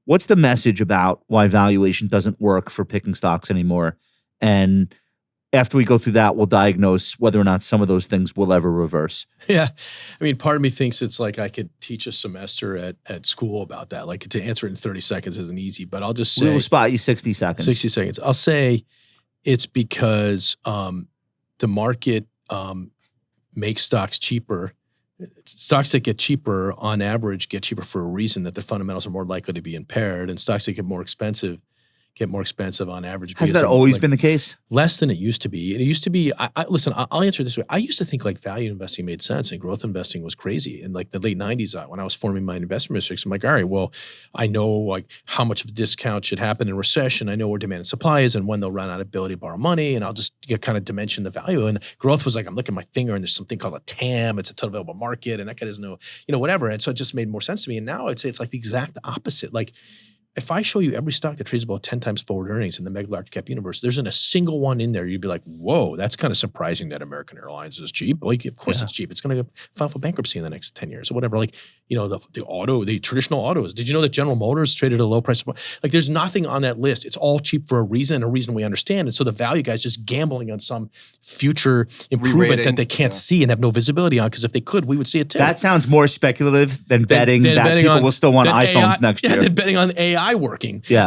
what's the message about why valuation doesn't work for picking stocks anymore? And after we go through that, we'll diagnose whether or not some of those things will ever reverse. Yeah. I mean, part of me thinks it's like I could teach a semester at school about that. Like to answer it in 30 seconds isn't easy, but I'll just say— We'll spot you 60 seconds. 60 seconds. I'll say it's because the market makes stocks cheaper. Stocks that get cheaper on average get cheaper for a reason, that the fundamentals are more likely to be impaired, and stocks that get more expensive on average. Has that always been the case? Less than it used to be. It used to be, listen, I'll answer it this way. I used to think like value investing made sense and growth investing was crazy. In like the late 90s, when I was forming my investment matrix, I'm like, all right, well, I know like how much of a discount should happen in recession. I know where demand and supply is and when they'll run out of ability to borrow money, and I'll just kind of dimension the value. And growth was like, I'm looking at my finger and there's something called a TAM. It's a total available market, and that guy doesn't know, whatever. And so it just made more sense to me. And now I'd say it's like the exact opposite. Like, if I show you every stock that trades about 10 times forward earnings in the mega large cap universe, there isn't a single one in there you'd be like, whoa, that's kind of surprising that American Airlines is cheap. Like, of course it's cheap. It's going to file for bankruptcy in the next 10 years or whatever. Like, the traditional autos. Did you know that General Motors traded at a low price? Like, there's nothing on that list. It's all cheap for a reason we understand. And so the value guys just gambling on some future improvement that they can't see and have no visibility on, because if they could, we would see it too. That sounds more speculative than betting that people will still want iPhones next year. Than betting on AI working. Yeah.